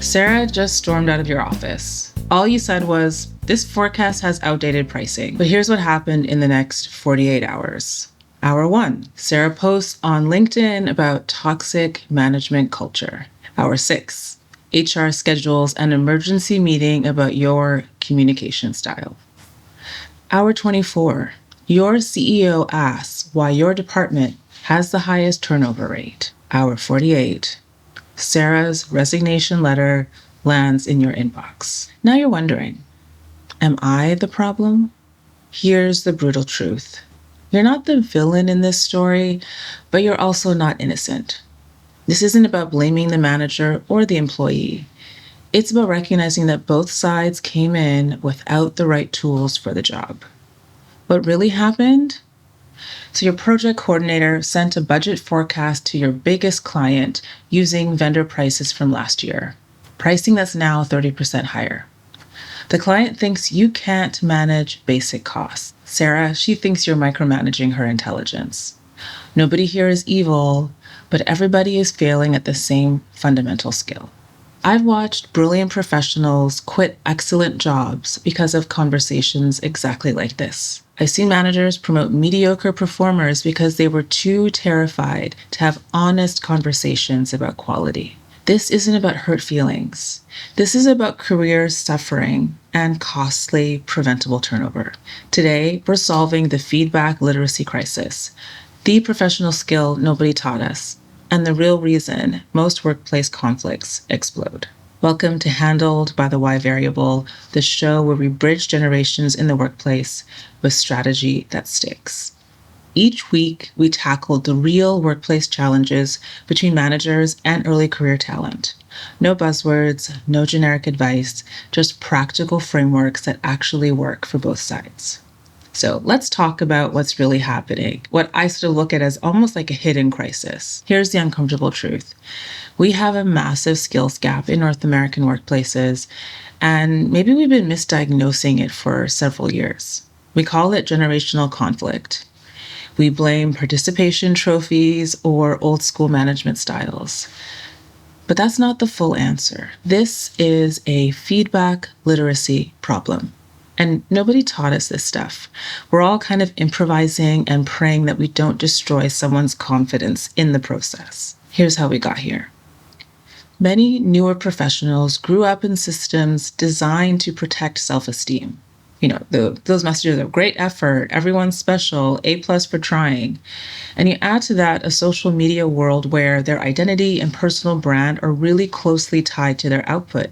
Sarah just stormed out of your office. All you said was, "This forecast has outdated pricing." But here's what happened in the next 48 hours. Hour 1, Sarah posts on LinkedIn about toxic management culture. Hour 6, HR schedules an emergency meeting about your communication style. Hour 24, your CEO asks why your department has the highest turnover rate. Hour 48, Sarah's resignation letter lands in your inbox. Now you're wondering, am I the problem? Here's the brutal truth. You're not the villain in this story, but you're also not innocent. This isn't about blaming the manager or the employee. It's about recognizing that both sides came in without the right tools for the job. What really happened? So your project coordinator sent a budget forecast to your biggest client using vendor prices from last year, pricing that's now 30% higher. The client thinks you can't manage basic costs. Sarah, she thinks you're micromanaging her intelligence. Nobody here is evil, but everybody is failing at the same fundamental skill. I've watched brilliant professionals quit excellent jobs because of conversations exactly like this. I've seen managers promote mediocre performers because they were too terrified to have honest conversations about quality. This isn't about hurt feelings. This is about career suffering and costly preventable turnover. Today, we're solving the feedback literacy crisis, the professional skill nobody taught us, and the real reason most workplace conflicts explode. Welcome to Handled by the Why Variable, the show where we bridge generations in the workplace with strategy that sticks. Each week, we tackle the real workplace challenges between managers and early career talent. No buzzwords, no generic advice, just practical frameworks that actually work for both sides. So let's talk about what's really happening, what I sort of look at as almost like a hidden crisis. Here's the uncomfortable truth. We have a massive skills gap in North American workplaces, and maybe we've been misdiagnosing it for several years. We call it generational conflict. We blame participation trophies or old school management styles. But that's not the full answer. This is a feedback literacy problem. And nobody taught us this stuff. We're all kind of improvising and praying that we don't destroy someone's confidence in the process. Here's how we got here. Many newer professionals grew up in systems designed to protect self-esteem. Those messages of great effort, everyone's special, A+ for trying. And you add to that a social media world where their identity and personal brand are really closely tied to their output.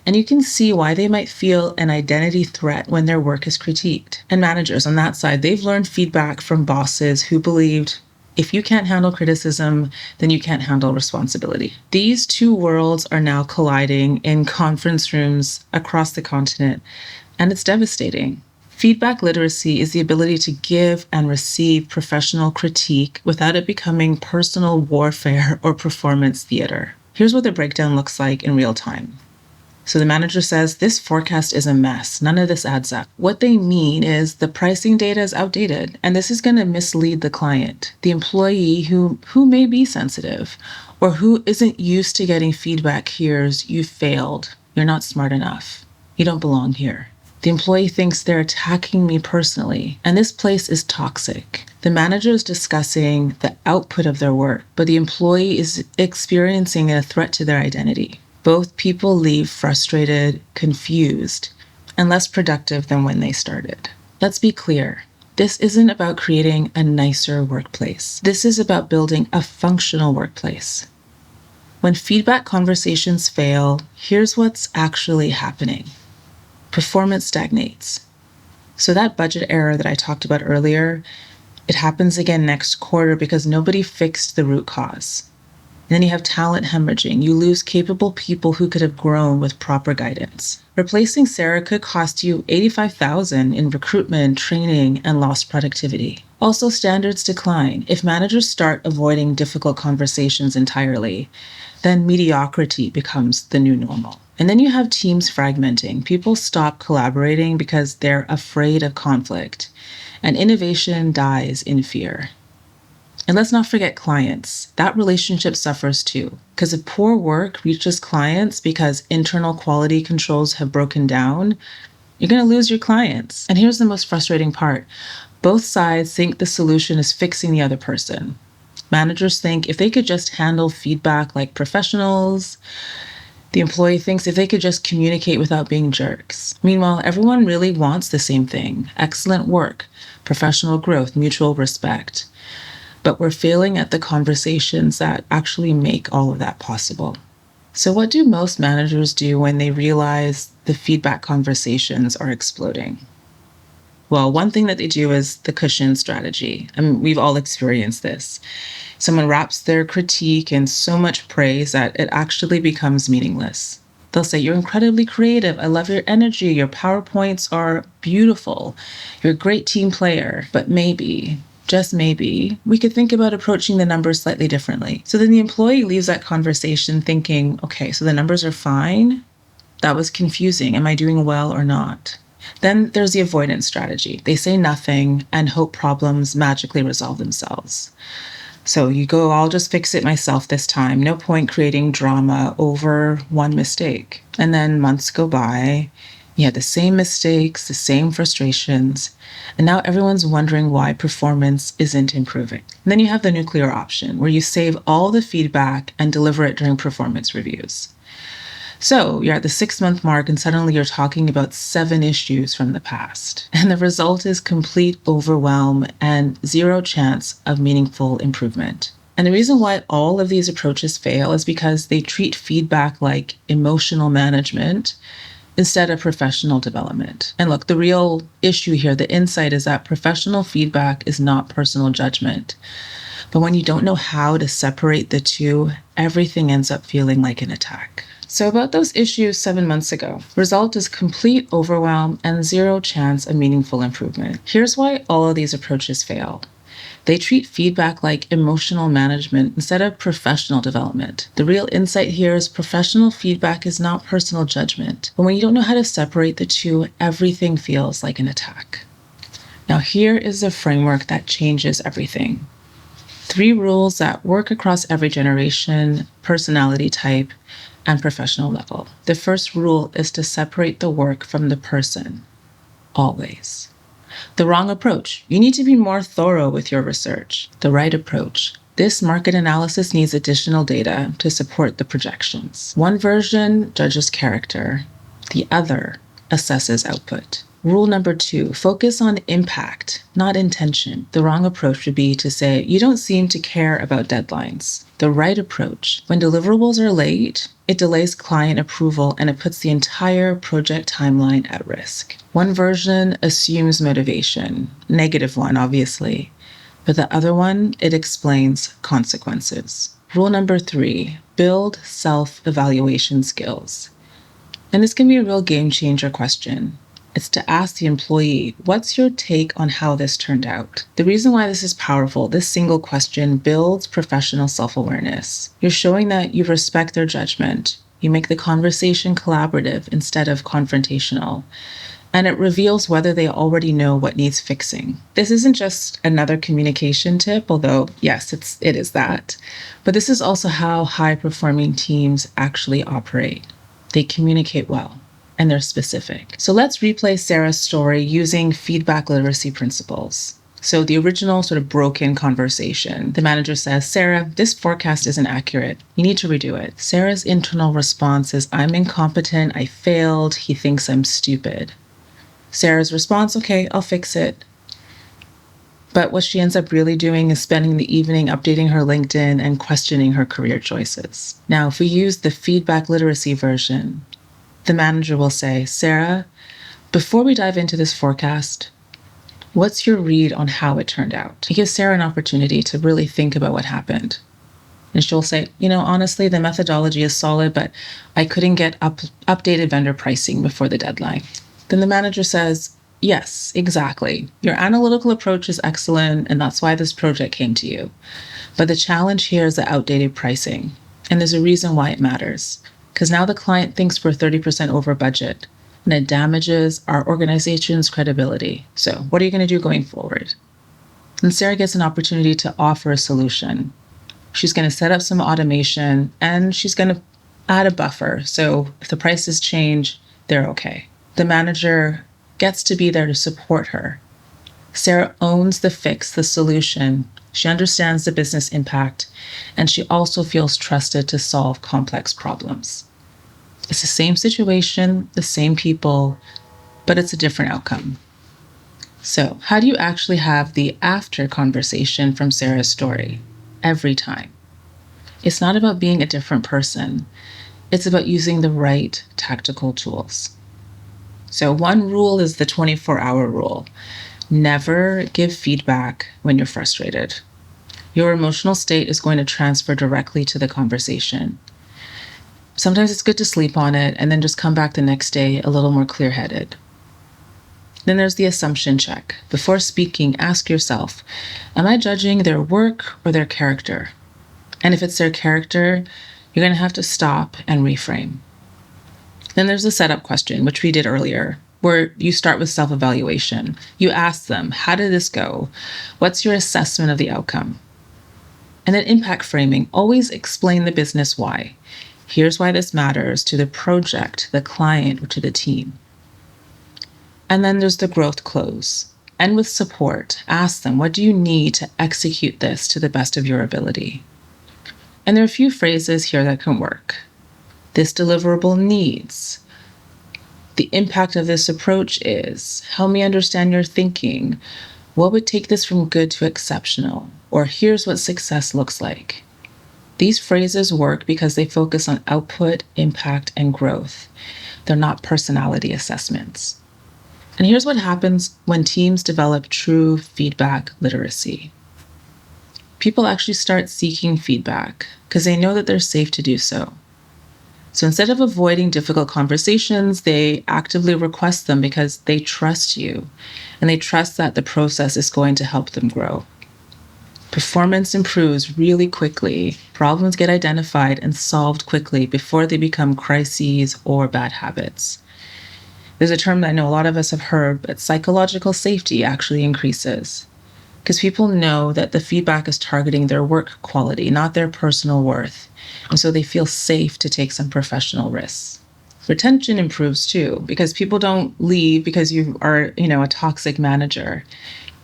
And you can see why they might feel an identity threat when their work is critiqued. And managers on that side, they've learned feedback from bosses who believed, if you can't handle criticism, then you can't handle responsibility. These two worlds are now colliding in conference rooms across the continent, and it's devastating. Feedback literacy is the ability to give and receive professional critique without it becoming personal warfare or performance theater. Here's what the breakdown looks like in real time. So the manager says, this forecast is a mess. None of this adds up. What they mean is the pricing data is outdated, and this is going to mislead the client, the employee who may be sensitive or who isn't used to getting feedback hears, you failed, you're not smart enough, you don't belong here. The employee thinks they're attacking me personally, and this place is toxic. The manager is discussing the output of their work, but the employee is experiencing a threat to their identity. Both people leave frustrated, confused, and less productive than when they started. Let's be clear. This isn't about creating a nicer workplace. This is about building a functional workplace. When feedback conversations fail, here's what's actually happening. Performance stagnates. So that budget error that I talked about earlier, it happens again next quarter because nobody fixed the root cause. And then you have talent hemorrhaging. You lose capable people who could have grown with proper guidance. Replacing Sarah could cost you $85,000 in recruitment, training, and lost productivity. Also, standards decline. If managers start avoiding difficult conversations entirely, then mediocrity becomes the new normal. And then you have teams fragmenting. People stop collaborating because they're afraid of conflict, and innovation dies in fear. And let's not forget clients. That relationship suffers too. Because if poor work reaches clients because internal quality controls have broken down, you're going to lose your clients. And here's the most frustrating part. Both sides think the solution is fixing the other person. Managers think if they could just handle feedback like professionals, the employee thinks if they could just communicate without being jerks. Meanwhile, everyone really wants the same thing: excellent work, professional growth, mutual respect. But we're failing at the conversations that actually make all of that possible. So what do most managers do when they realize the feedback conversations are exploding? Well, one thing that they do is the cushion strategy. I mean, we've all experienced this. Someone wraps their critique in so much praise that it actually becomes meaningless. They'll say, "You're incredibly creative. I love your energy. Your PowerPoints are beautiful. You're a great team player. But maybe, just maybe, we could think about approaching the numbers slightly differently." So then the employee leaves that conversation thinking, okay, so the numbers are fine. That was confusing. Am I doing well or not? Then there's the avoidance strategy. They say nothing and hope problems magically resolve themselves. So you go, "I'll just fix it myself this time. No point creating drama over one mistake." And then months go by. You had the same mistakes, the same frustrations, and now everyone's wondering why performance isn't improving. And then you have the nuclear option, where you save all the feedback and deliver it during performance reviews. So you're at the 6-month mark and suddenly you're talking about 7 issues from the past. And the result is complete overwhelm and zero chance of meaningful improvement. And the reason why all of these approaches fail is because they treat feedback like emotional management instead of professional development. And look, the real issue here, the insight, is that professional feedback is not personal judgment. But when you don't know how to separate the two, everything ends up feeling like an attack. So about those issues 7 months ago, result is complete overwhelm and zero chance of meaningful improvement. Here's why all of these approaches fail. They treat feedback like emotional management instead of professional development. The real insight here is professional feedback is not personal judgment. But when you don't know how to separate the two, everything feels like an attack. Now here is a framework that changes everything. 3 rules that work across every generation, personality type, and professional level. The first rule is to separate the work from the person, always. The wrong approach: you need to be more thorough with your research. The right approach: this market analysis needs additional data to support the projections. One version judges character, the other assesses output. Rule number 2, focus on impact, not intention. The wrong approach would be to say, "You don't seem to care about deadlines." The right approach: when deliverables are late, it delays client approval and it puts the entire project timeline at risk. One version assumes motivation, negative one, obviously, but the other one, it explains consequences. Rule number 3, build self-evaluation skills. And this can be a real game changer question. It's to ask the employee, what's your take on how this turned out? The reason why this is powerful, this single question builds professional self-awareness. You're showing that you respect their judgment. You make the conversation collaborative instead of confrontational. And it reveals whether they already know what needs fixing. This isn't just another communication tip, although yes, it is that. But this is also how high-performing teams actually operate. They communicate well, and they're specific. So let's replay Sarah's story using feedback literacy principles. So the original sort of broken conversation. The manager says, "Sarah, this forecast isn't accurate. You need to redo it." Sarah's internal response is, "I'm incompetent. I failed. He thinks I'm stupid." Sarah's response, "Okay, I'll fix it." But what she ends up really doing is spending the evening updating her LinkedIn and questioning her career choices. Now, if we use the feedback literacy version, the manager will say, "Sarah, before we dive into this forecast, what's your read on how it turned out?" It gives Sarah an opportunity to really think about what happened. And she'll say, "Honestly, the methodology is solid, but I couldn't get updated vendor pricing before the deadline." Then the manager says, "Yes, exactly. Your analytical approach is excellent, and that's why this project came to you. But the challenge here is the outdated pricing. And there's a reason why it matters. Because now the client thinks we're 30% over budget, and it damages our organization's credibility. So what are you going to do going forward?" And Sarah gets an opportunity to offer a solution. She's going to set up some automation and she's going to add a buffer. So if the prices change, they're okay. The manager gets to be there to support her. Sarah owns the fix, the solution. She understands the business impact, and she also feels trusted to solve complex problems. It's the same situation, the same people, but it's a different outcome. So, how do you actually have the after conversation from Sarah's story every time? It's not about being a different person. It's about using the right tactical tools. So, one rule is the 24-hour rule. Never give feedback when you're frustrated. Your emotional state is going to transfer directly to the conversation. Sometimes it's good to sleep on it and then just come back the next day a little more clear-headed. Then there's the assumption check. Before speaking, ask yourself, am I judging their work or their character? And if it's their character, you're going to have to stop and reframe. Then there's the setup question, which we did earlier, where you start with self-evaluation. You ask them, how did this go? What's your assessment of the outcome? And then impact framing. Always explain the business why. Here's why this matters to the project, the client, or to the team. And then there's the growth close. And with support, ask them, what do you need to execute this to the best of your ability? And there are a few phrases here that can work. This deliverable needs. The impact of this approach is, help me understand your thinking. What would take this from good to exceptional? Or here's what success looks like. These phrases work because they focus on output, impact, and growth. They're not personality assessments. And here's what happens when teams develop true feedback literacy. People actually start seeking feedback because they know that they're safe to do so. So instead of avoiding difficult conversations, they actively request them because they trust you and they trust that the process is going to help them grow. Performance improves really quickly. Problems get identified and solved quickly before they become crises or bad habits. There's a term that I know a lot of us have heard, but psychological safety actually increases because people know that the feedback is targeting their work quality, not their personal worth. And so they feel safe to take some professional risks. Retention improves too, because people don't leave because you are, a toxic manager.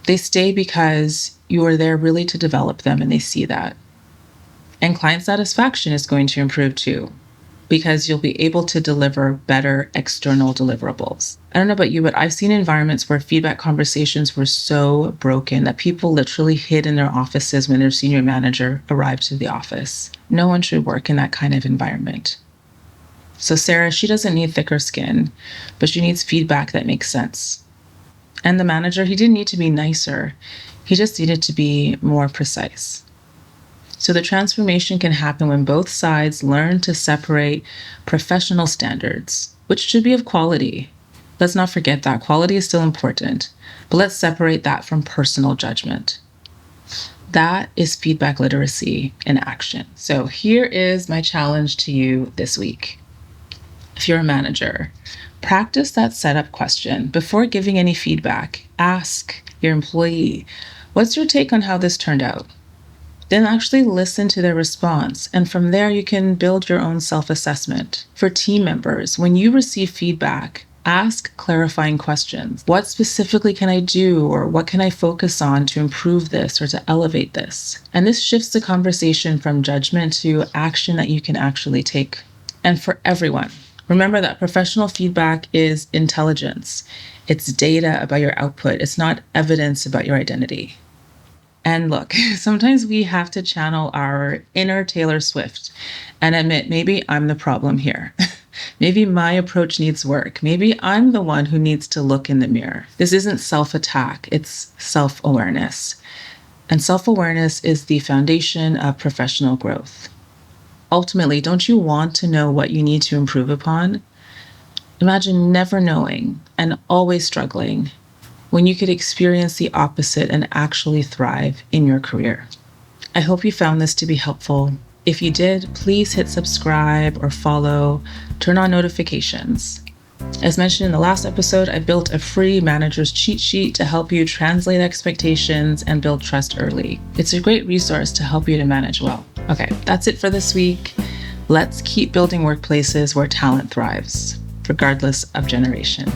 They stay because you are there really to develop them and they see that. And client satisfaction is going to improve too, because you'll be able to deliver better external deliverables. I don't know about you, but I've seen environments where feedback conversations were so broken that people literally hid in their offices when their senior manager arrived to the office. No one should work in that kind of environment. So Sarah, she doesn't need thicker skin, but she needs feedback that makes sense. And the manager, he didn't need to be nicer. He just needed to be more precise. So the transformation can happen when both sides learn to separate professional standards, which should be of quality. Let's not forget that quality is still important, but let's separate that from personal judgment. That is feedback literacy in action. So here is my challenge to you this week. If you're a manager, practice that setup question. Before giving any feedback, ask your employee, what's your take on how this turned out? Then actually listen to their response. And from there, you can build your own self-assessment. For team members, when you receive feedback, ask clarifying questions. What specifically can I do, or what can I focus on to improve this or to elevate this? And this shifts the conversation from judgment to action that you can actually take. And for everyone, remember that professional feedback is intelligence. It's data about your output. It's not evidence about your identity. And look, sometimes we have to channel our inner Taylor Swift and admit, maybe I'm the problem here. Maybe my approach needs work. Maybe I'm the one who needs to look in the mirror. This isn't self-attack, it's self-awareness. And self-awareness is the foundation of professional growth. Ultimately, don't you want to know what you need to improve upon? Imagine never knowing and always struggling when you could experience the opposite and actually thrive in your career. I hope you found this to be helpful. If you did, please hit subscribe or follow, turn on notifications. As mentioned in the last episode, I built a free manager's cheat sheet to help you translate expectations and build trust early. It's a great resource to help you to manage well. Okay, that's it for this week. Let's keep building workplaces where talent thrives, regardless of generation.